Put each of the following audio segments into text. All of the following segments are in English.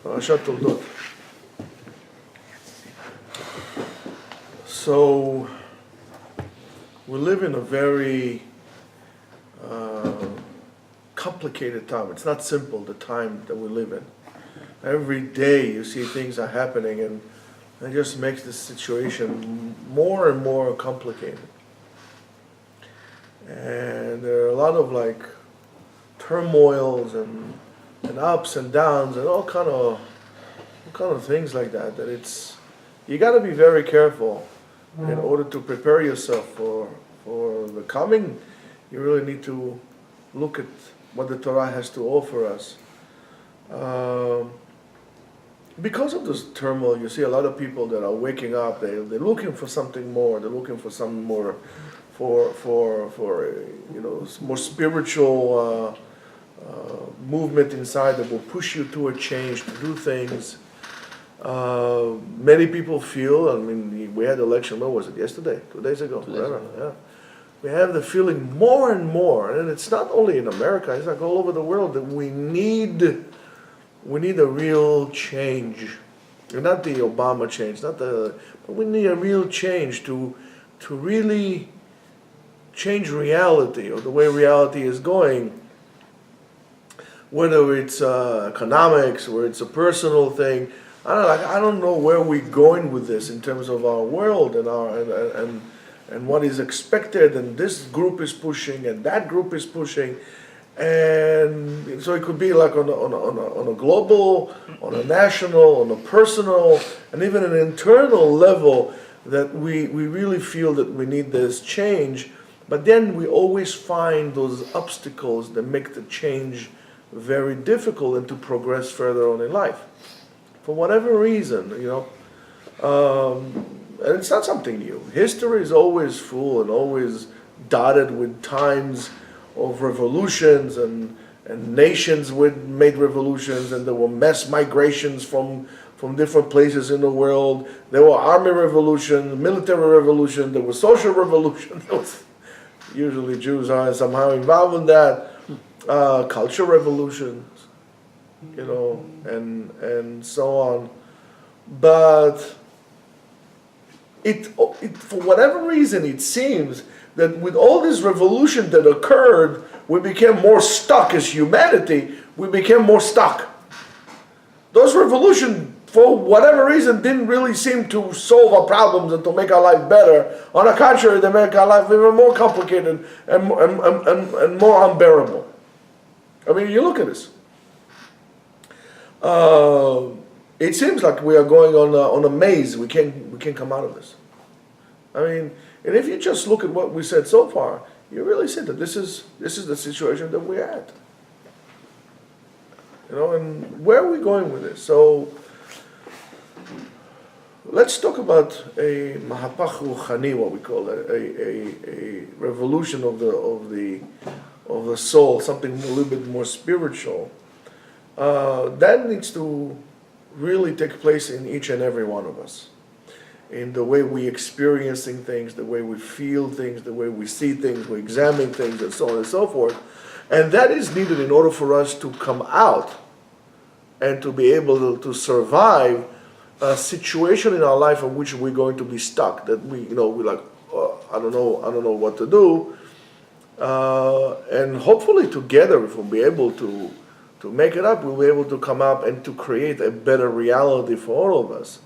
Parashat Toldot. So we live in a very complicated time. It's not simple, the time that we live in. Every day you see things are happening, and it just makes the situation more and more complicated. And there are a lot of like turmoils and ups and downs and all kind of things like that. That it's, you got to be very careful in order to prepare yourself for the coming. You really need to look at what the Torah has to offer us. Because of this turmoil, you see a lot of people that are waking up. They're looking for something more. They're looking for some more, for more spiritual movement inside that will push you to a change, to do things. Many people feel. I mean, we had the election. What was it? Yesterday? 2 days ago? 2 days ago. Yeah. We have the feeling more and more, and it's not only in America. It's like all over the world, that we need a real change. Not the Obama change, but we need a real change to really change reality, or the way reality is going. Whether it's economics, or it's a personal thing, I don't know where we're going with this in terms of our world and what is expected, and this group is pushing and that group is pushing. And so it could be like on a global, on a national, on a personal, and even an internal level, that we really feel that we need this change. But then we always find those obstacles that make the change very difficult and to progress further on in life. For whatever reason, and it's not something new. History is always full and always dotted with times of revolutions and nations made revolutions, and there were mass migrations from different places in the world. There were army revolutions, military revolutions, there was social revolution. Usually Jews are somehow involved in that. Culture revolutions, and so on. But it for whatever reason, it seems that with all this revolution that occurred, we became more stuck as humanity. We became more stuck. Those revolutions, for whatever reason, didn't really seem to solve our problems and to make our life better. On the contrary, they make our life even more complicated and more unbearable. I mean, you look at this. It seems like we are going on a maze. We can't come out of this. I mean, and if you just look at what we said so far, you really see that this is the situation that we're at. And where are we going with this? So let's talk about a mahapach ruchani, what we call it, a revolution of the soul, something a little bit more spiritual. That needs to really take place in each and every one of us, in the way we experiencing things, the way we feel things, the way we see things, we examine things, and so on and so forth. And that is needed in order for us to come out and to be able to survive a situation in our life in which we're going to be stuck, that we're like, I don't know what to do. And hopefully together, if we'll be able to make it up, we'll be able to come up and to create a better reality for all of us.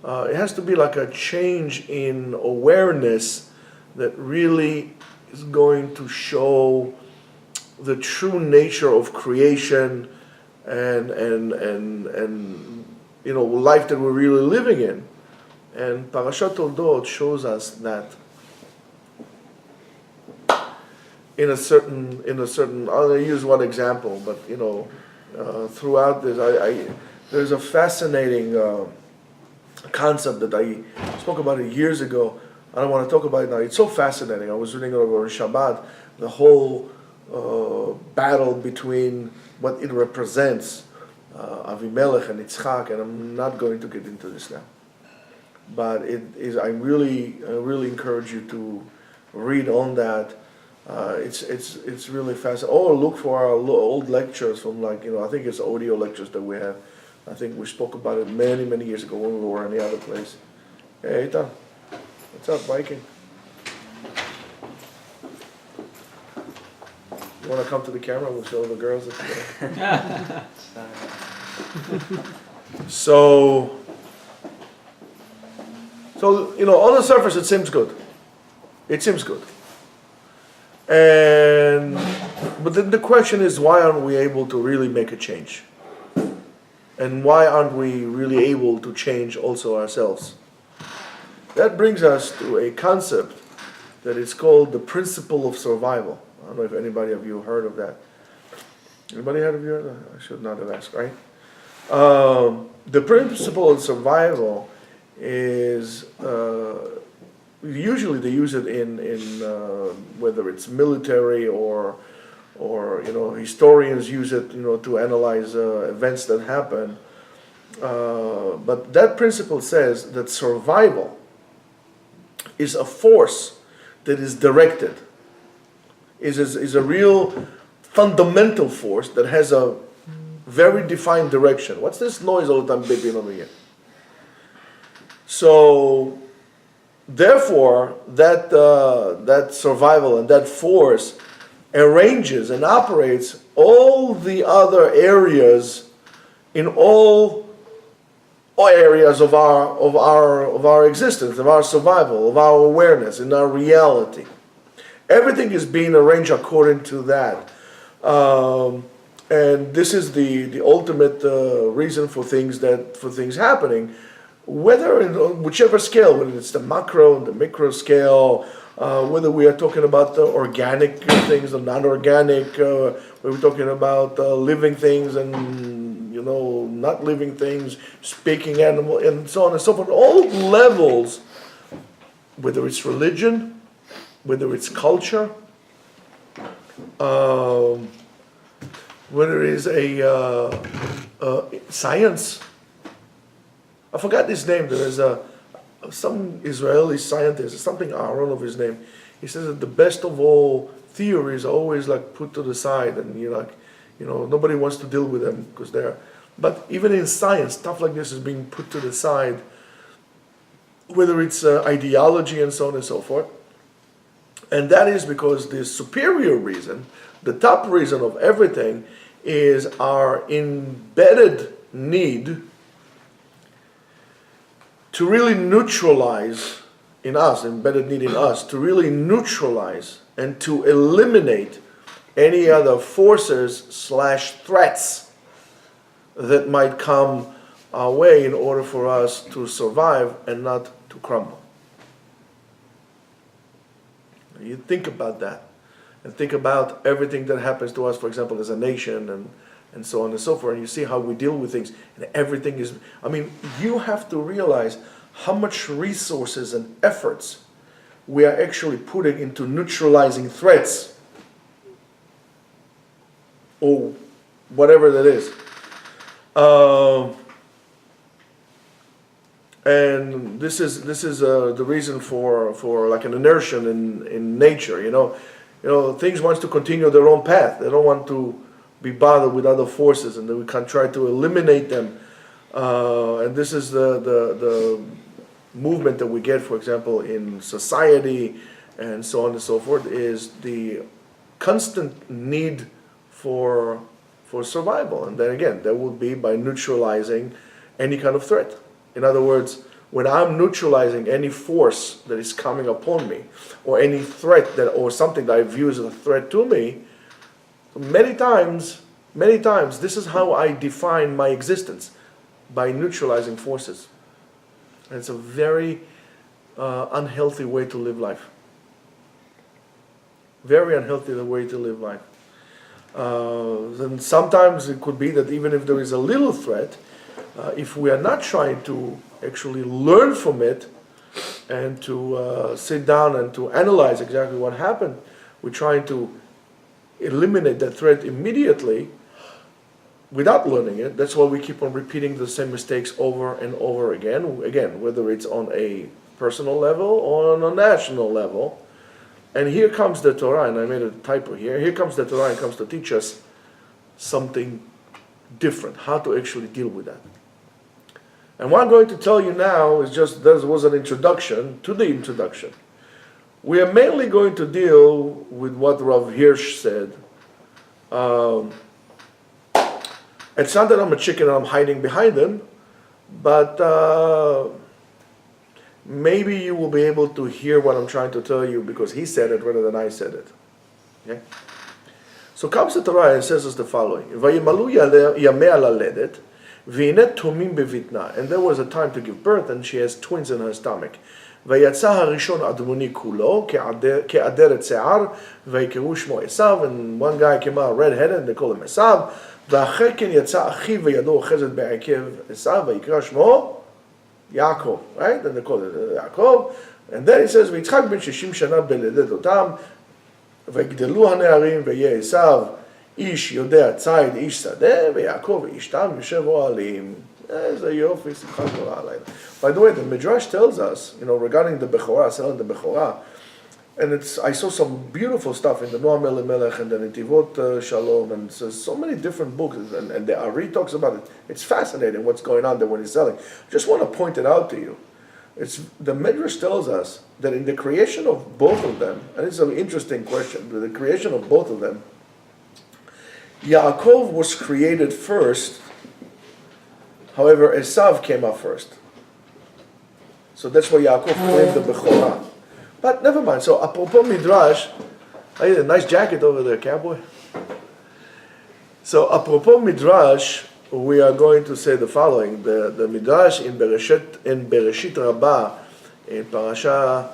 It has to be like a change in awareness that really is going to show the true nature of creation and life that we're really living in. And Parashat Toldot shows us that in a certain I'll use one example, but throughout this, there's a fascinating concept that I spoke about it years ago. I don't want to talk about it now. It's so fascinating. I was reading over Shabbat the whole battle between what it represents, Avimelech and Yitzchak, and I'm not going to get into this now. But it is. I really encourage you to read on that. It's really fascinating. Or look for our old lectures from I think it's audio lectures that we have I think we spoke about it many, many years ago when we were in the other place. Hey, Eitan, what's up, Viking? You want to come to the camera? We'll show the girls. So, on the surface it seems good. It seems good. But then the question is, why aren't we able to really make a change? And why aren't we really able to change also ourselves? That brings us to a concept that is called the principle of survival. I don't know if anybody of you heard of that. Anybody heard of you? I should not have asked, right? The principle of survival is usually they use it in whether it's military or historians use it to analyze events that happen. But that principle says that survival is a force that is directed, is a real fundamental force that has a very defined direction. What's this noise all the time beeping over here? So, therefore, that survival and that force arranges and operates all the other areas in all areas of our existence, of our survival, of our awareness, in our reality. Everything is being arranged according to that. And this is the ultimate reason for things happening, whether in whichever scale, whether it's the macro and the micro scale, whether we are talking about the organic things or non-organic, whether we're talking about living things and not living things, speaking animal, and so on and so forth. All levels, whether it's religion, whether it's culture, whether it's a science. I forgot his name. There is some Israeli scientist, something, I don't know his name. He says that the best of all theories are always put to the side, and nobody wants to deal with them because they're. But even in science, stuff like this is being put to the side, whether it's ideology and so on and so forth. And that is because the superior reason, the top reason of everything, is our embedded need to really neutralize in us, embedded need in us, to really neutralize and to eliminate any other forces/threats that might come our way in order for us to survive and not to crumble. You think about that, and think about everything that happens to us, for example, as a nation, and so on and so forth, and you see how we deal with things, and everything is, you have to realize how much resources and efforts we are actually putting into neutralizing threats, or whatever that is. And this is the reason for like an inertia in nature. Things want to continue their own path. They don't want to be bothered with other forces, and then we can try to eliminate them. And this is the movement that we get, for example, in society and so on and so forth, is the constant need for survival. And then again, that will be by neutralizing any kind of threat. In other words, when I'm neutralizing any force that is coming upon me, or any threat or something that I view as a threat to me, many times, this is how I define my existence, by neutralizing forces. And it's a very unhealthy way to live life. Very unhealthy way to live life. And sometimes it could be that even if there is a little threat, if we are not trying to actually learn from it and to sit down and to analyze exactly what happened, we're trying to eliminate that threat immediately without learning it. That's why we keep on repeating the same mistakes over and over again. Again, whether it's on a personal level or on a national level. And here comes the Torah, and I made a typo here. Here comes the Torah and comes to teach us something different, how to actually deal with that. And what I'm going to tell you now is just, there was an introduction to the introduction. We are mainly going to deal with what Rav Hirsch said. It's not that I'm a chicken and I'm hiding behind him, but maybe you will be able to hear what I'm trying to tell you because he said it rather than I said it. Okay? So comes the Torah and says us the following: "Vayimalu yamei laledet, v'hineh tomim bevitna." And there was a time to give birth, and she has twins in her stomach. ויצא הראשון אדמוני כולו כעדרת שיער ויקראו שמו עשיו, and one guy came out red-headed and they call him עשיו, ואחרי כן יצא אחיו וידו אוחזת בעקב עשיו ויקרא שמו יעקב, right? And they call it יעקב, and then it says ויצחק בן 60 שנה בלדת אותם ויגדלו הנערים ויהיה עשיו איש יודע ציד איש שדה ויעקב ואיש תם יושב אוהלים. By the way, the Midrash tells us, regarding the Bechorah, selling the Bechorah, and I saw some beautiful stuff in the Noam Elimelech and the Netivot Shalom, and so many different books, and the Ari talks about it. It's fascinating what's going on there when he's selling. I just want to point it out to you. The Midrash tells us that in the creation of both of them, and it's an interesting question, the creation of both of them, Yaakov was created first. However, Esav came up first. So that's why Yaakov claimed the Bechorah. But never mind. So, apropos Midrash, a nice jacket over there, cowboy. So, apropos Midrash, we are going to say the following. The Midrash in Bereshit Rabbah, in Parashat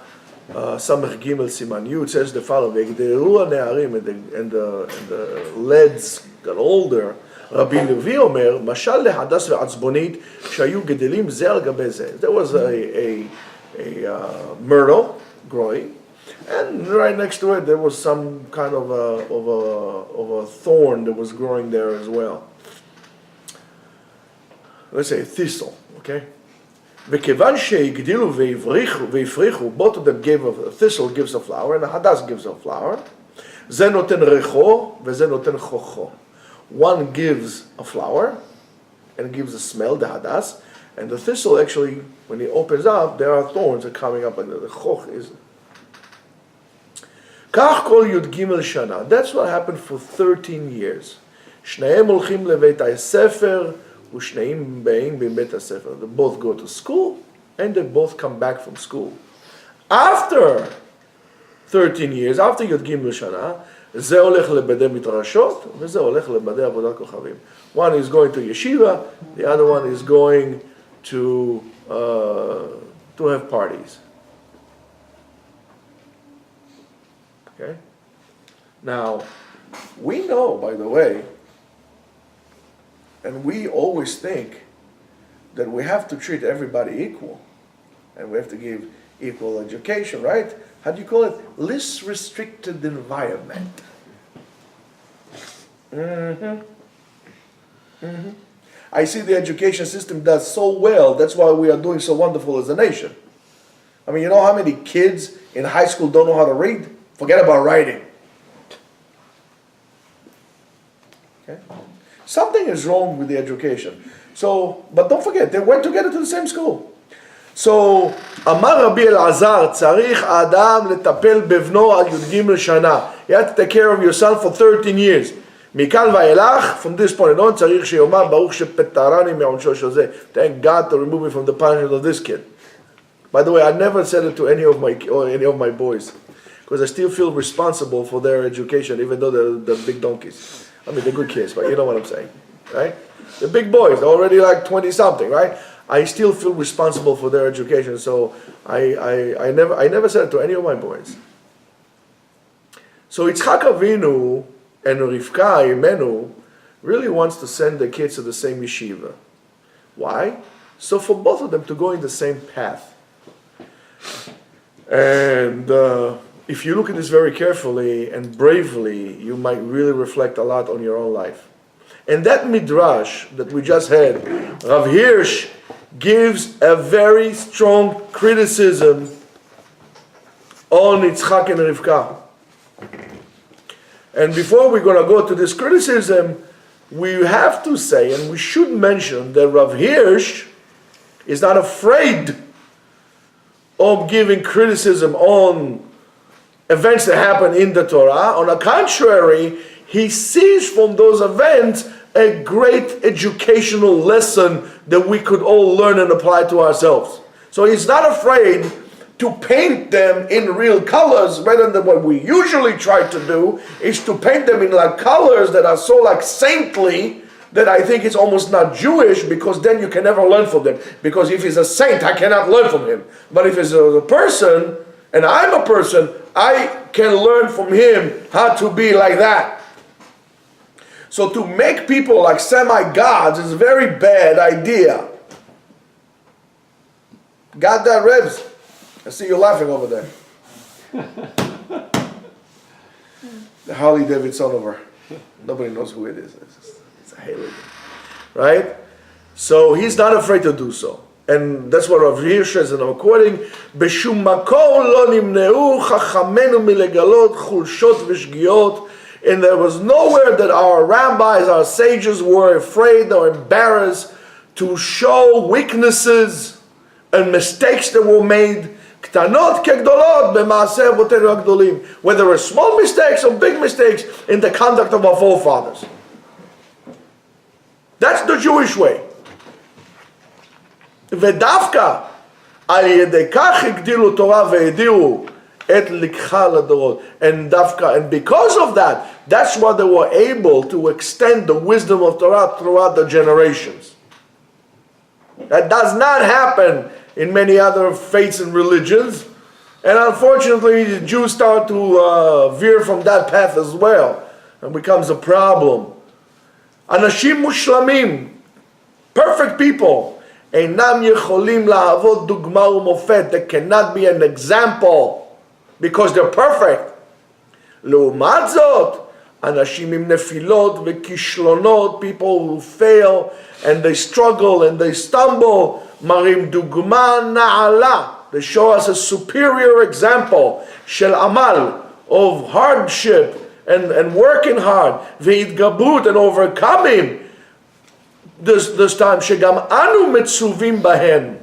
Samech Gimel Siman Yud, says the following: "V'gderu hane'arim," and the lads got older. רבי לוי אומר, משל להדס ועצבונית שהיו גדלים זה על גבי זה. There was a myrtle growing, and right next to it there was some kind of a thorn that was growing there as well. Let's say a thistle, okay? וכיוון שהגדילו והפריחו, both of them gave a thistle gives a flower, and a hadas gives a flower. זה נותן ריחו וזה נותן חוכו. One gives a flower and gives a smell, the hadas, and the thistle actually, when it opens up, there are thorns that are coming up, and the choch is. Kach kol yud gimel shana. That's what happened for 13 years. Shneim olchim leveit hasefer u'shneim bein b'beit hasefer. They both go to school and they both come back from school. After 13 years, after yud gimel shana, זה הולך לבדי מדרשות, וזה הולך לבדי עבודת כוכבים. One is going to Yeshiva, the other one is going to have parties. Okay? Now, we know, by the way, and we always think that we have to treat everybody equal, and we have to give equal education, right? How do you call it? Least restricted environment. I see the education system does so well. That's why we are doing so wonderful as a nation. I mean, you know how many kids in high school don't know how to read? Forget about writing. Okay? Something is wrong with the education. So, but don't forget, they went together to the same school. So, אמר רבי אלעזר, צריך האדם לטפל בבנו על י"ג שנה. You have to take care of yourself for 13 years. מכאן ואילך, from this point on, צריך שיאמר ברוך שפטרני מעונשו של זה. Thank God to remove me from the punishment of this kid. By the way, I never said it to any of my boys, because I still feel responsible for their education, even though they're big donkeys. I mean, they're good kids, but you know what I'm saying, right? They're big boys, they're already like 20-something, right? I still feel responsible for their education, so I never said it to any of my boys. So Yitzchak Avinu and Rivka Imenu really wants to send the kids to the same yeshiva. Why? So for both of them to go in the same path. And if you look at this very carefully and bravely, you might really reflect a lot on your own life. And that midrash that we just had, Rav Hirsch gives a very strong criticism on Yitzchak and Rivka. And before we're going to go to this criticism, we have to say, and we should mention, that Rav Hirsch is not afraid of giving criticism on events that happen in the Torah. On the contrary, he sees from those events a great educational lesson that we could all learn and apply to ourselves. So he's not afraid to paint them in real colors, rather than what we usually try to do, is to paint them in like colors that are so like saintly that I think it's almost not Jewish, because then you can never learn from them. Because if he's a saint, I cannot learn from him. But if he's a person, and I'm a person, I can learn from him how to be like that. So to make people like semi-gods is a very bad idea. Got that, Rebs? I see you laughing over there. The Harley Davidson over. Nobody knows who it is. It's a Haley. Right? So he's not afraid to do so. And that's what Rav Hirsch says, and I'm quoting, "B'shum makom lo nimneu chachamenu milegalot chulshot v'shgiot." And there was nowhere that our rabbis, our sages, were afraid or embarrassed to show weaknesses and mistakes that were made. Ktanot kegdolot b'maaseh avotenu hagdolim. Whether there were small mistakes or big mistakes in the conduct of our forefathers. That's the Jewish way. ודווקא על ידי כך הגדילו תורה והדירו את לקחה לדורות. And because of that, that's why they were able to extend the wisdom of Torah throughout the generations. That does not happen in many other faiths and religions. And unfortunately, the Jews start to veer from that path as well. And becomes a problem. Anashim mushlamim, perfect people, אינם יכולים להוות דוגמה ומופת. They cannot be an example because they're perfect. לעומת זאת, אנשים עם נפילות וכישלונות, people who fail and they struggle and they stumble, מראים דוגמה נעלה. They show us a superior example של עמל, of hardship and working hard, והתגברות and overcoming. This time, שגם אנו מצווים בהם.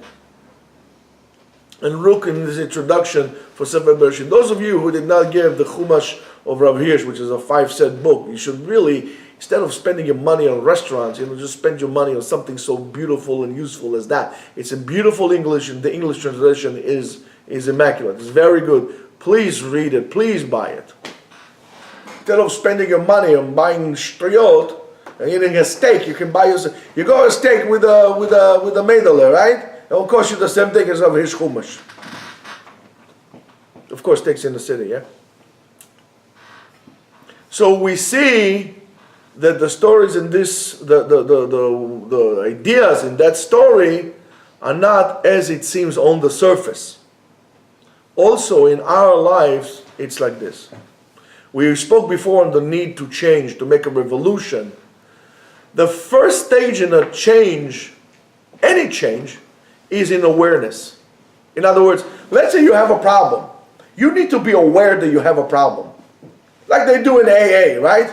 And look in this introduction for Sefer Bereshit. Those of you who did not give the Chumash of Rav Hirsch, which is a 5-cent book, you should really, instead of spending your money on restaurants, just spend your money on something so beautiful and useful as that. It's in beautiful English, and the English translation is immaculate. It's very good. Please read it. Please buy it. Instead of spending your money on buying shtriot and eating a steak, you can buy yourself. You go a steak with a meidele, right? It will cost you the same thing as of his chumash. Of course, steaks in the city, yeah. So we see that the stories in this, the ideas in that story are not as it seems on the surface. Also, in our lives, it's like this. We spoke before on the need to change, to make a revolution. The first stage in a change, any change, is in awareness. In other words, let's say you have a problem. You need to be aware that you have a problem. Like they do in AA, right?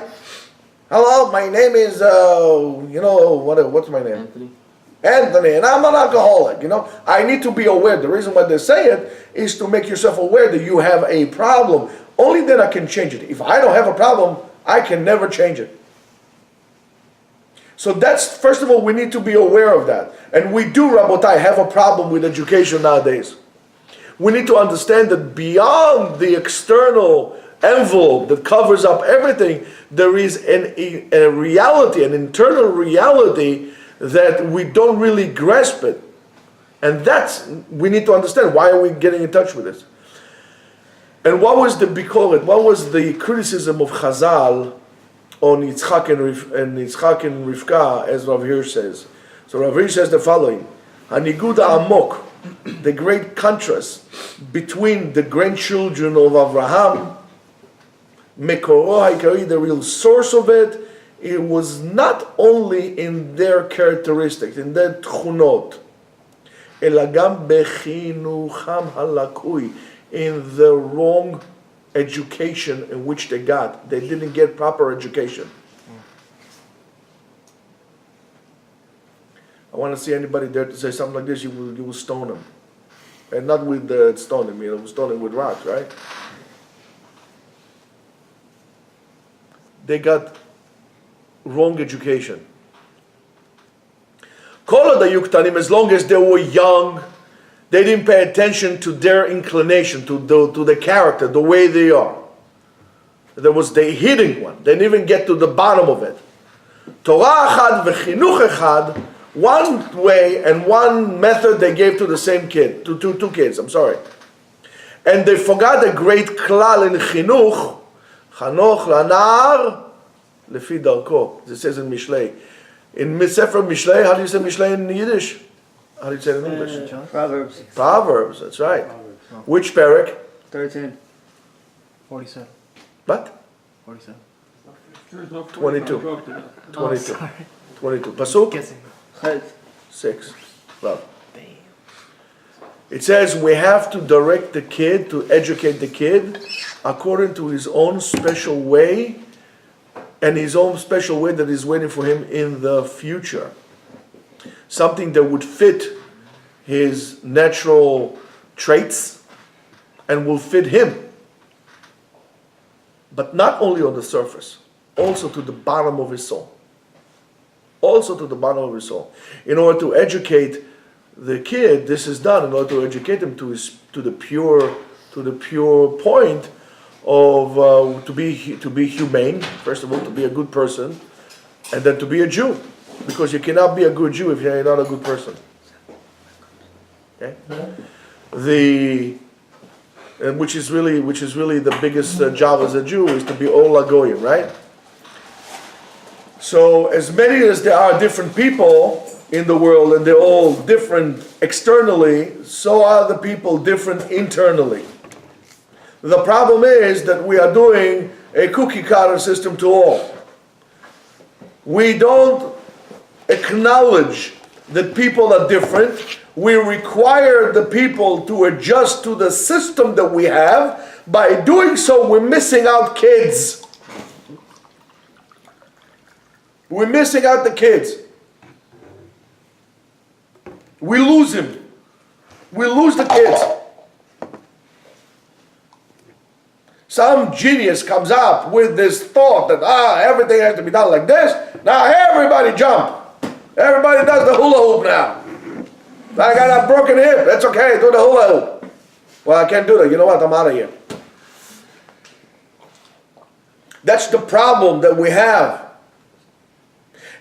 Hello, my name is, what's my name? Anthony, and I'm an alcoholic, I need to be aware. The reason why they say it is to make yourself aware that you have a problem. Only then I can change it. If I don't have a problem, I can never change it. So that's, first of all, we need to be aware of that. And we do, Rabotai, have a problem with education nowadays. We need to understand that beyond the external envelope that covers up everything, there is a reality, an internal reality that we don't really grasp it. And we need to understand, why are we getting in touch with this? And what was the bikoret, what was the criticism of Chazal on Yitzchak and Rivka, as Rav Hirsch says? So Rav Hirsch says the following: Hanigud Amok, the great contrast between the grandchildren of Abraham, Mekoro Haikari, the real source of it, it was not only in their characteristics, in their tchunot, אלא גם בחינוכם הלקוי, in the wrong education in which they got. They didn't get proper education. I want to see anybody there to say something like this, you will stone him. And not with stone him, stone him with rocks, right? They got wrong education. As long as they were young, they didn't pay attention to their inclination, to the character, the way they are. There was the hidden one. They didn't even get to the bottom of it. Torah echad v'chinuch echad, one way and one method they gave to the same kid, to two kids, I'm sorry. And they forgot a great klal in chinuch, chanoch lanar lefi darko. It says in Mishlei. In Sefer Mishlei, how do you say Mishlei in Yiddish? How do you say it in English? Proverbs. Proverbs, that's right. Proverbs, no. Which parak? 13. 47. What? 47. 22. Oh, sorry. 22. Pasuk? Guessing. 6. Well. It says we have to direct the kid, to educate the kid according to his own special way and his own special way that is waiting for him in the future. Something that would fit his natural traits and will fit him. But not only on the surface, also to the bottom of his soul. Also to the bottom of his soul. In order to educate the kid, this is done in order to educate him to the pure point of to be humane, first of all, to be a good person, and then to be a Jew, because you cannot be a good Jew if you're not a good person. Okay, which is really the biggest job as a Jew, is to be all goyim, right? So as many as there are different people in the world, and they're all different externally, so are the people different internally. The problem is that we are doing a cookie cutter system to all. We don't acknowledge that people are different. We require the people to adjust to the system that we have. By doing so, we're missing out kids. We're missing out the kids. We lose him. We lose the kids. Some genius comes up with this thought that everything has to be done like this. Now everybody jump. Everybody does the hula hoop now. I got a broken hip. That's okay. Do the hula hoop. Well, I can't do that. You know what? I'm out of here. That's the problem that we have.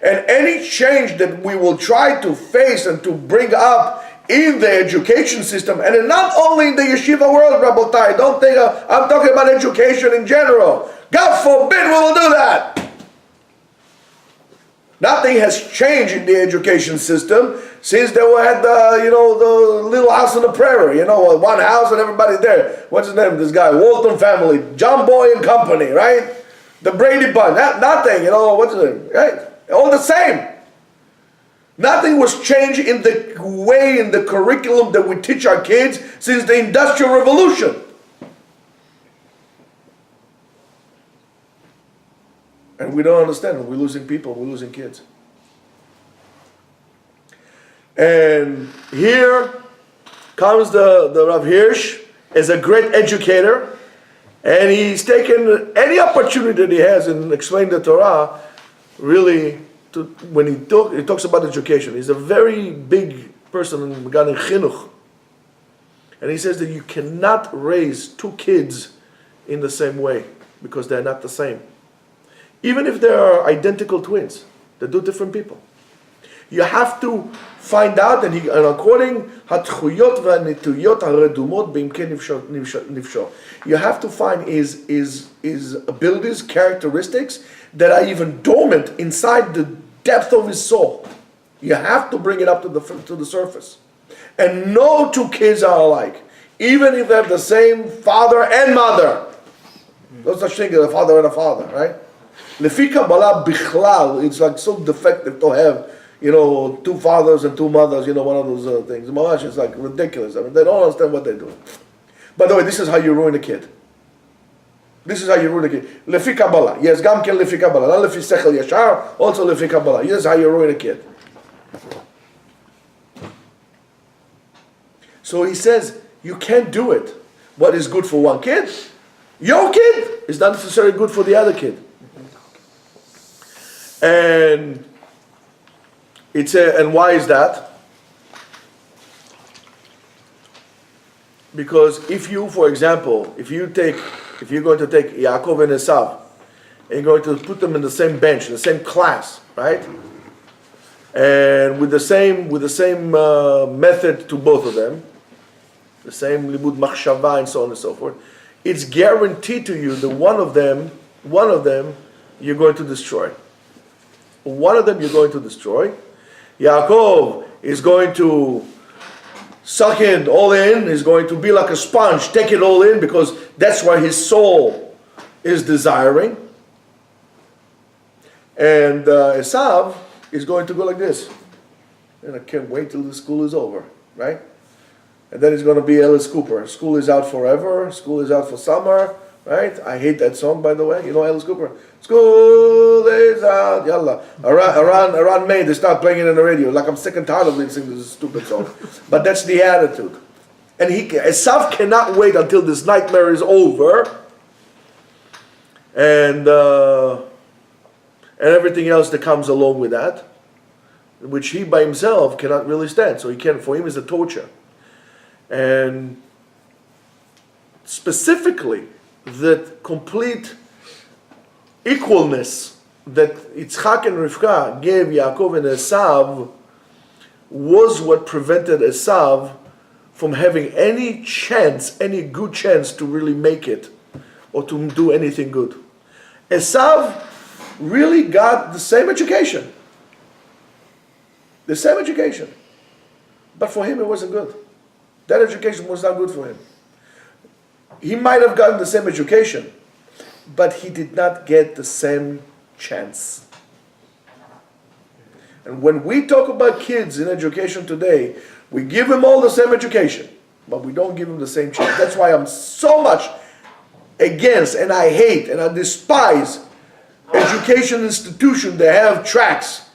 And any change that we will try to face and to bring up in the education system, and not only in the yeshiva world, Rabotai, don't think I'm talking about education in general. God forbid we will do that. Nothing has changed in the education system since they had the little house on the prairie, one house and everybody there. What's his name? This guy, Walton family, John Boy and Company, right? The Brady Bunch, nothing, what's his name, right? All the same. Nothing was changed in the way, in the curriculum that we teach our kids since the Industrial Revolution. And we don't understand. We're losing people, we're losing kids. And here comes the Rav Hirsch as a great educator, and he's taken any opportunity that he has in explaining the Torah, really, when he talks about education. He's a very big person in Chinuch. And he says that you cannot raise two kids in the same way, because they're not the same. Even if they are identical twins, they're two different people. You have to find out, and according hatchuyot v'nituyot haredumot b'imken nifshor. You have to find his abilities, characteristics that are even dormant inside the depth of his soul. You have to bring it up to the surface. And no two kids are alike, even if they have the same father and mother. No such thing as a father and a father, right? Lefi Kabbalah bichlal, it's like so defective to have, two fathers and two mothers, one of those things. It's like ridiculous. I mean, they don't understand what they're doing. By the way, this is how you ruin a kid. This is how you ruin a kid. Lefi Kabbalah. Yes, gam ken lefi Kabbalah. Not lefi sechel yashar, also lefi Kabbalah. This is how you ruin a kid. So he says, you can't do it. What is good for one kid, your kid is not necessarily good for the other kid. And and why is that? Because if you, for example, if you're going to take Yaakov and Esav, and you're going to put them in the same bench, in the same class, right? And with the same method to both of them, the same limud machshava and so on and so forth, it's guaranteed to you that one of them you're going to destroy. One of them you're going to destroy. Yaakov is going to suck it all in. He's going to be like a sponge, take it all in, because that's what his soul is desiring. And Esav is going to go like this. And I can't wait till the school is over, right? And then he's going to be Alice Cooper. School is out forever. School is out for summer, right? I hate that song, by the way. You know Alice Cooper? School is out, yalla. Around May, they start playing it on the radio. Like I'm sick and tired of listening to this stupid song. But that's the attitude. And Esav cannot wait until this nightmare is over. And everything else that comes along with that, which he by himself cannot really stand. So for him is a torture. And specifically, that complete equalness that Yitzchak and Rivka gave Yaakov and Esav was what prevented Esav from having any good chance to really make it or to do anything good. Esav really got the same education. The same education. But for him it wasn't good. That education was not good for him. He might have gotten the same education, but he did not get the same chance. And when we talk about kids in education today, we give them all the same education, but we don't give them the same chance. That's why I'm so much against, and I hate, and I despise education institutions that have tracks.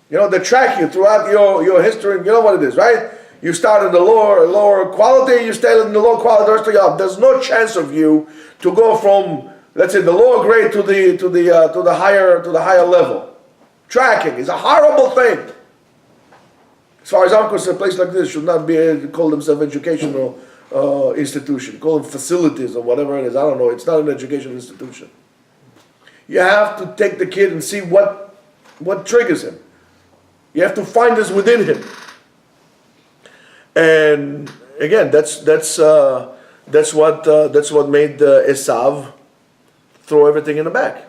You know, they track you throughout your history, you know what it is, right? You start in the lower quality, you stay in the low quality the rest of your life. There's no chance of you to go from, let's say, the lower grade to the higher level. Tracking is a horrible thing. As far as I'm concerned, a place like this should not be called themselves educational institution. Call them facilities or whatever it is. I don't know. It's not an educational institution. You have to take the kid and see what triggers him. You have to find this within him. And again, that's what made Esav throw everything in the back.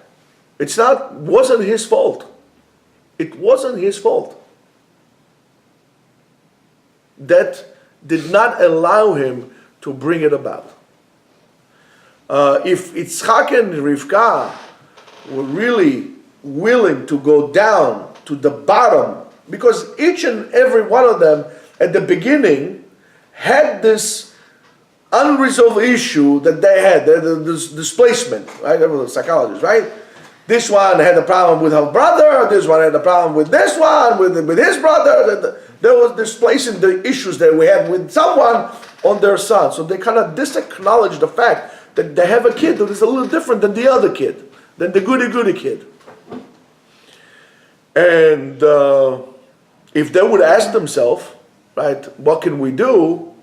Wasn't his fault. It wasn't his fault. That did not allow him to bring it about. If Yitzchak and Rivka were really willing to go down to the bottom, because each and every one of them at the beginning had this unresolved issue that they had, this displacement, right? They were psychologists, right? This one had a problem with her brother, this one had a problem with this one, with his brother. There was displacing the issues that we had with someone on their son. So they kind of disacknowledge the fact that they have a kid that is a little different than the other kid, than the goody kid. And if they would ask themselves, right, what can we do?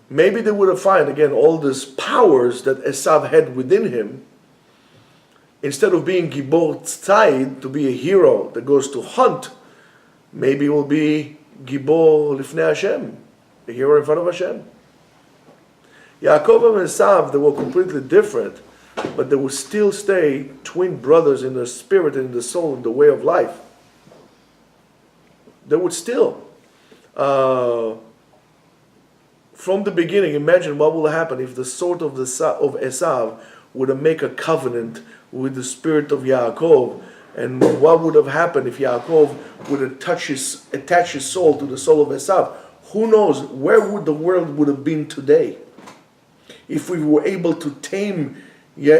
Maybe they would have found, again, all these powers that Esav had within him. Instead of being Gibor Tzayid, to be a hero that goes to hunt, maybe it will be Gibor Lifnei Hashem, a hero in front of Hashem. Yaakov and Esav, they were completely different, but they would still stay twin brothers in the spirit and in the soul and the way of life. They would still, from the beginning, imagine what will happen if the sword of Esav would have make a covenant with the spirit of Yaakov, and what would have happened if Yaakov would have attached his soul to the soul of Esav. Who knows where would the world would have been today if we were able to tame, what's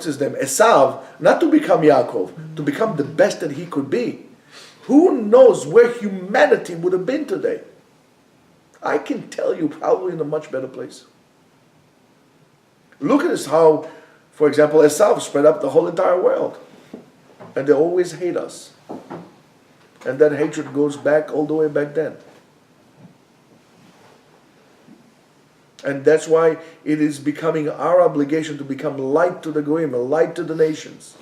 his name, Esav, not to become Yaakov, to become the best that he could be. Who knows where humanity would have been today? I can tell you, probably in a much better place. Look at this, how, for example, Esav spread up the whole entire world. And they always hate us. And that hatred goes back all the way back then. And that's why it is becoming our obligation to become light to the goyim, a light to the nations.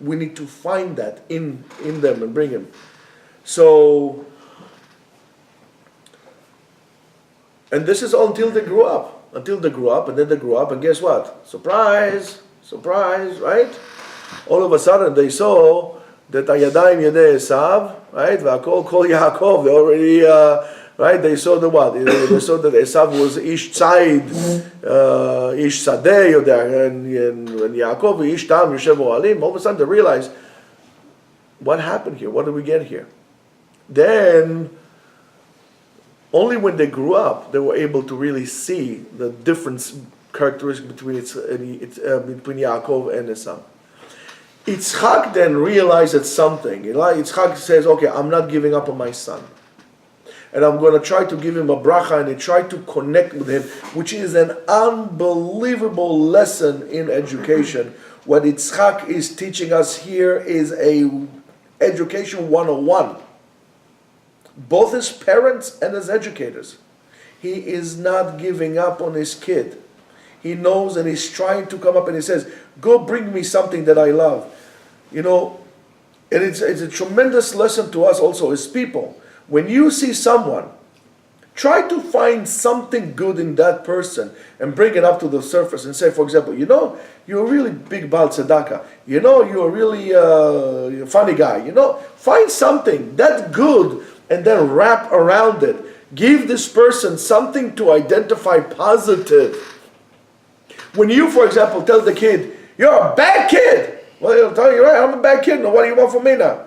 We need to find that in them and bring him. So, and this is all until they grew up. Until they grew up, and then they grew up, and guess what? Surprise, surprise, right? All of a sudden they saw that Ayadayim Yedei Esav, right? V'akol Kol Yaakov, they already, right? They saw the what? They saw that Esav was Ish Tzayid, Ish Sadeh, and Yaakov, Ish Tam, Yoshev Ohalim. All of a sudden they realized, what happened here? What did we get here? Then, only when they grew up, they were able to really see the difference, characteristic between Yaakov and Esav. Yitzchak then realized that something. Yitzchak says, okay, I'm not giving up on my son. And I'm going to try to give him a bracha, and he tried to connect with him, which is an unbelievable lesson in education. What Yitzchak is teaching us here is a education 101. Both as parents and as educators. He is not giving up on his kid. He knows, and he's trying to come up, and he says, go bring me something that I love. You know, and it's a tremendous lesson to us also as people. When you see someone, try to find something good in that person and bring it up to the surface and say, for example, you know, you're a really big Baal Tzedakah. You know, you're a really funny guy. You know, find something that's good and then wrap around it. Give this person something to identify positive. When you, for example, tell the kid, you're a bad kid. Well, he'll tell you, right, I'm a bad kid. Now, what do you want from me now?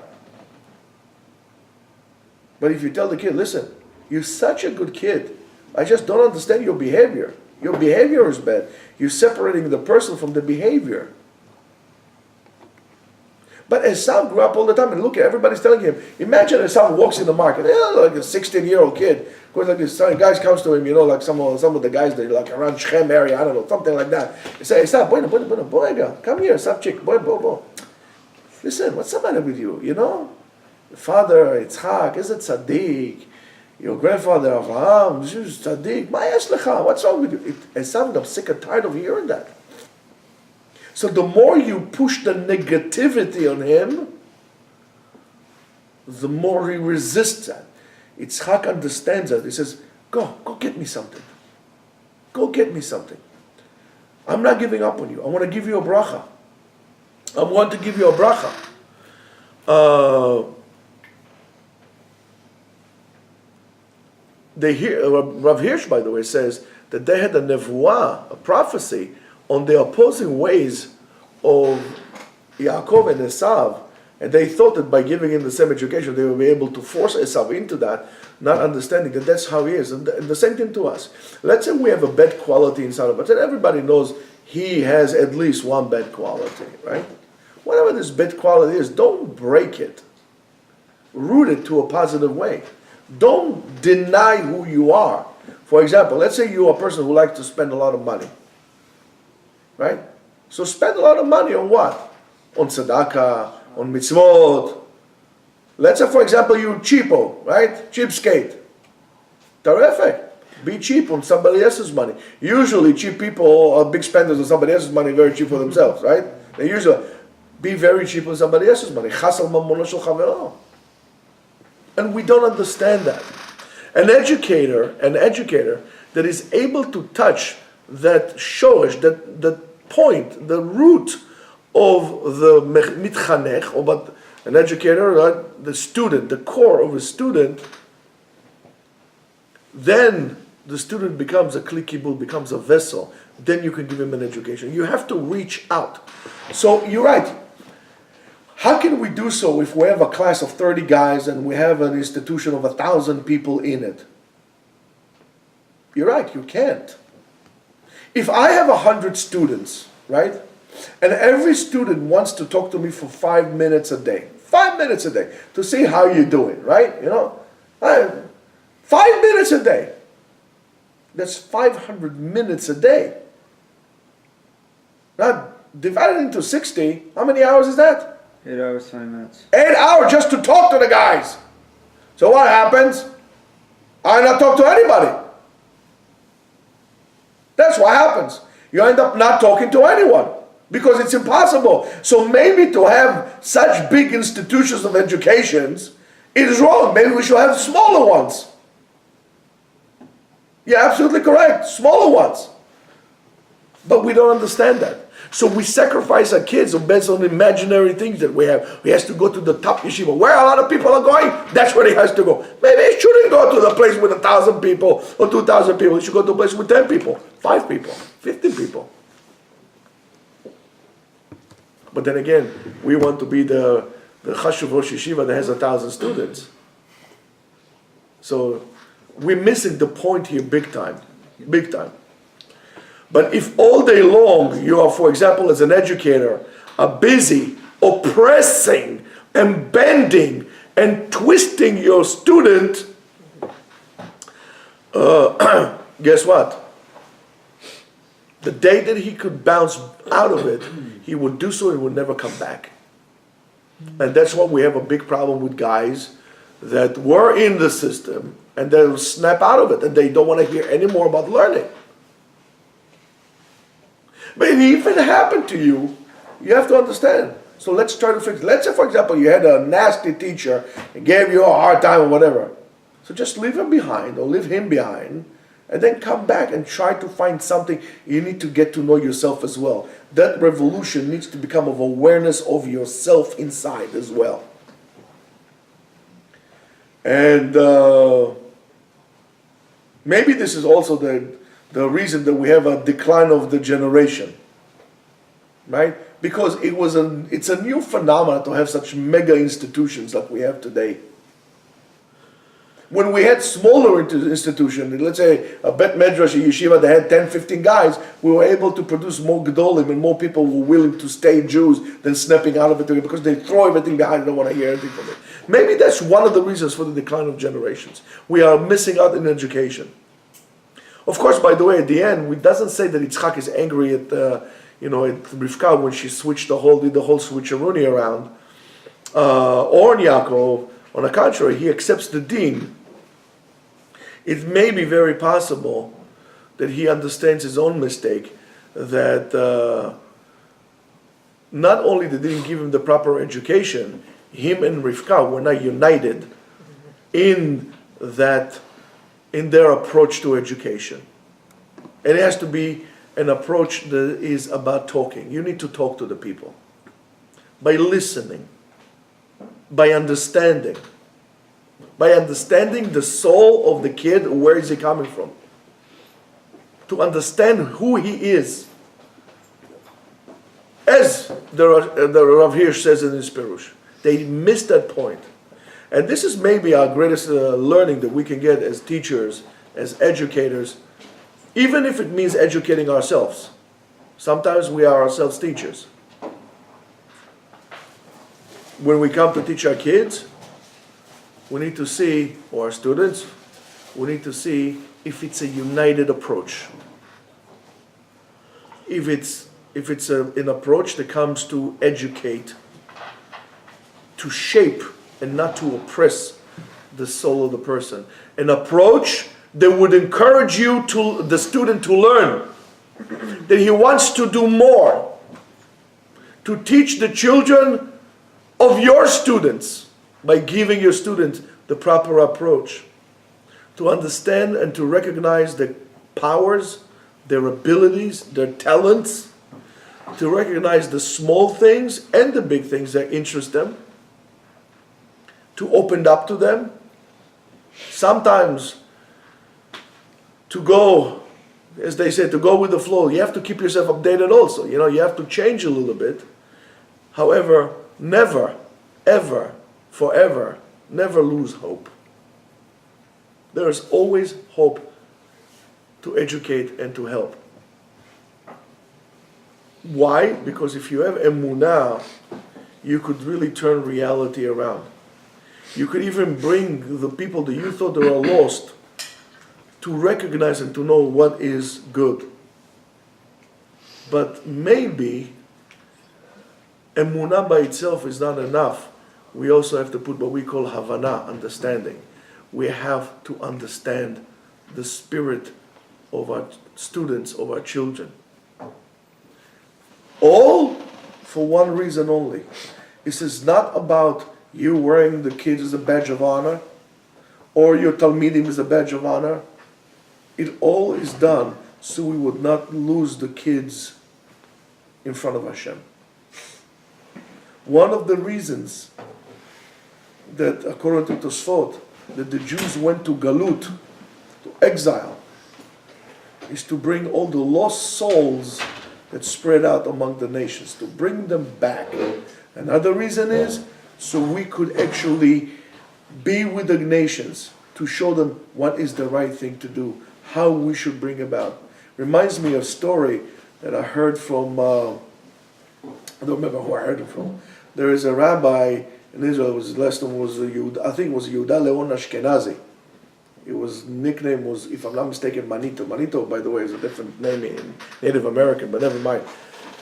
But if you tell the kid, listen, you're such a good kid. I just don't understand your behavior. Your behavior is bad. You're separating the person from the behavior. But Esav grew up all the time, and look, everybody's telling him. Imagine Esav walks in the market, like a 16-year-old kid. Goes like this, guys comes to him, you know, like some of the guys that like around Shechem area, I don't know, something like that. He say, Esav, boy, come here, Esav chick, boy. Listen, what's the matter with you? You know, your father Yitzchak is a tzaddik. Your grandfather Avraham is tzaddik. Ma yesh lecha? What's wrong with you? Esav, I'm sick and tired of hearing that. So the more you push the negativity on him, the more he resists that. Yitzchak understands that. He says, go get me something. Go get me something. I'm not giving up on you. I want to give you a bracha. I want to give you a bracha. Rav Hirsch, by the way, says that they had a nevuah, a prophecy, on the opposing ways of Yaakov and Esav, and they thought that by giving him the same education, they would be able to force Esav into that, not understanding that that's how he is. And the same thing to us. Let's say we have a bad quality inside of us, and everybody knows he has at least one bad quality, right? Whatever this bad quality is, don't break it. Root it to a positive way. Don't deny who you are. For example, let's say you're a person who likes to spend a lot of money. Right? So spend a lot of money on what? On tzedakah, on mitzvot. Let's say, for example, you're cheapo, right? Cheapskate. Terrific. Be cheap on somebody else's money. Usually cheap people are big spenders on somebody else's money, very cheap for themselves, right? They usually be very cheap on somebody else's money. Chasal mamono shel chavero. And we don't understand that. An educator that is able to touch that shorish, that point, the root of the mitchanech, or but an educator, right? The student, the core of a student, then the student becomes a klikibul, becomes a vessel. Then you can give him an education. You have to reach out. So you're right. How can we do so if we have a class of 30 guys and we have an institution of 1,000 people in it? You're right, you can't. If I have 100 students, right, and every student wants to talk to me for 5 minutes a day, 5 minutes a day to see how you're doing, right? 5 minutes a day. That's 500 minutes a day. Now, divided into 60, how many hours is that? 8 hours, 20 minutes. 8 hours just to talk to the guys. So what happens? I not talk to anybody. That's what happens. You end up not talking to anyone because it's impossible. So maybe to have such big institutions of educations is wrong. Maybe we should have smaller ones. You're absolutely correct. Smaller ones. But we don't understand that. So we sacrifice our kids based on imaginary things that we have. He has to go to the top yeshiva. Where a lot of people are going, that's where he has to go. Maybe he shouldn't go to the place with 1,000 people or 2,000 people. He should go to a place with 10 people, 5 people, 15 people. But then again, we want to be the Chashuv Rosh Yeshiva that has 1,000 students. So we're missing the point here big time. Big time. But if all day long you are, for example, as an educator, are busy oppressing and bending and twisting your student, guess what? The day that he could bounce out of it, he would do so and would never come back. And that's why we have a big problem with guys that were in the system and they'll snap out of it and they don't want to hear any more about learning. But if it happened to you, you have to understand. So let's try to fix it. Let's say, for example, you had a nasty teacher and gave you a hard time or whatever. So just leave him behind or leave him behind and then come back and try to find something. You need to get to know yourself as well. That revolution needs to become of awareness of yourself inside as well. And maybe this is also the reason that we have a decline of the generation, right? Because it's a new phenomenon to have such mega institutions like we have today. When we had smaller institutions, let's say a Bet Medrash, a yeshiva that had 10, 15 guys, we were able to produce more gedolim and more people were willing to stay Jews than snapping out of it because they throw everything behind and don't want to hear anything from it. Maybe that's one of the reasons for the decline of generations. We are missing out in education. Of course, by the way, at the end, it doesn't say that Yitzchak is angry at Rivka when she switched did the whole switcheroonie around, or in Yaakov. On the contrary, he accepts the deen. It may be very possible that he understands his own mistake, that not only did they didn't give him the proper education, him and Rivka were not united in their approach to education. And it has to be an approach that is about talking. You need to talk to the people. By listening. By understanding. By understanding the soul of the kid, where is he coming from. To understand who he is. As the Rav Hirsch says in his Perush. They missed that point. And this is maybe our greatest learning that we can get as teachers, as educators, even if it means educating ourselves. Sometimes we are ourselves teachers. When we come to teach our kids, we need to see, or our students, we need to see if it's a united approach. If it's an approach that comes to educate, to shape, and not to oppress the soul of the person. An approach that would encourage the student to learn, that he wants to do more, to teach the children of your students by giving your students the proper approach, to understand and to recognize their powers, their abilities, their talents, to recognize the small things and the big things that interest them, to open up to them. Sometimes to go, as they say, to go with the flow, you have to keep yourself updated also. You have to change a little bit. However, never, ever, forever, never lose hope. There is always hope to educate and to help. Why? Because if you have emunah, you could really turn reality around. You could even bring the people that you thought they were lost to recognize and to know what is good. But maybe emunah by itself is not enough. We also have to put what we call havana, understanding. We have to understand the spirit of our students, of our children. All for one reason only. This is not about you wearing the kids as a badge of honor, or your talmidim as a badge of honor. It all is done so we would not lose the kids in front of Hashem. One of the reasons that, according to Tosfot, that the Jews went to Galut, to exile, is to bring all the lost souls that spread out among the nations, to bring them back. Another reason is so we could actually be with the nations, to show them what is the right thing to do, how we should bring about. Reminds me of a story that I heard from, I don't remember who I heard it from. There is a rabbi in Israel, his last name was, I think it was Yehuda Leon Ashkenazi. His nickname was, if I'm not mistaken, Manito. Manito, by the way, is a different name in Native American, but never mind.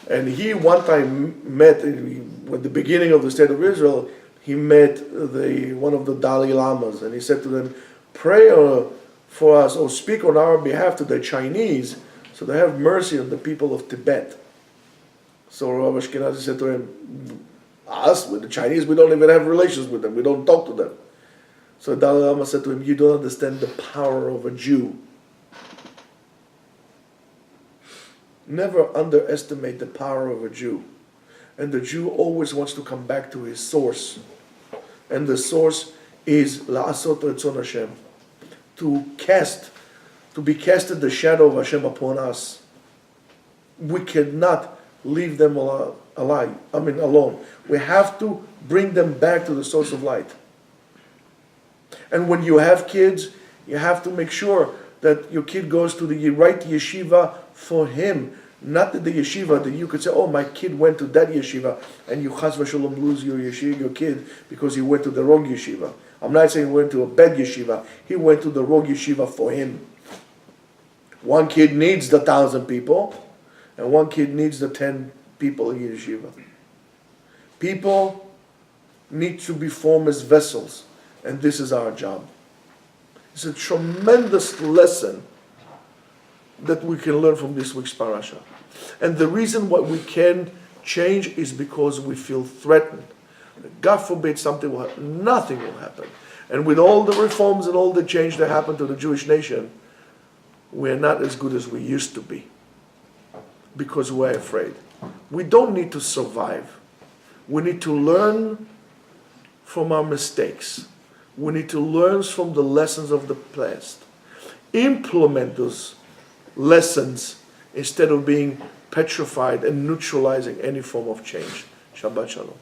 And he one time met, at the beginning of the state of Israel, he met one of the Dalai Lamas, and he said to them, pray for us, or speak on our behalf to the Chinese, so they have mercy on the people of Tibet. So Rabbi Ashkenazi said to him, us, with the Chinese, we don't even have relations with them, we don't talk to them. So Dalai Lama said to him, you don't understand the power of a Jew. Never underestimate the power of a Jew. And the Jew always wants to come back to his source. And the source is La'asot Retzon Hashem. To be casted the shadow of Hashem upon us. We cannot leave them alone. We have to bring them back to the source of light. And when you have kids, you have to make sure that your kid goes to the right yeshiva for him. Not that the yeshiva that you could say, oh, my kid went to that yeshiva, and you chas v'shalom lose your yeshiva, your kid, because he went to the wrong yeshiva. I'm not saying he went to a bad yeshiva. He went to the wrong yeshiva for him. One kid needs the 1,000 people, and one kid needs the 10 people in yeshiva. People need to be formed as vessels, and this is our job. It's a tremendous lesson that we can learn from this week's parasha. And the reason why we can change is because we feel threatened. God forbid something will happen. Nothing will happen. And with all the reforms and all the change that happened to the Jewish nation, we're not as good as we used to be. Because we're afraid. We don't need to survive. We need to learn from our mistakes. We need to learn from the lessons of the past. Implement those lessons instead of being petrified and neutralizing any form of change. Shabbat Shalom.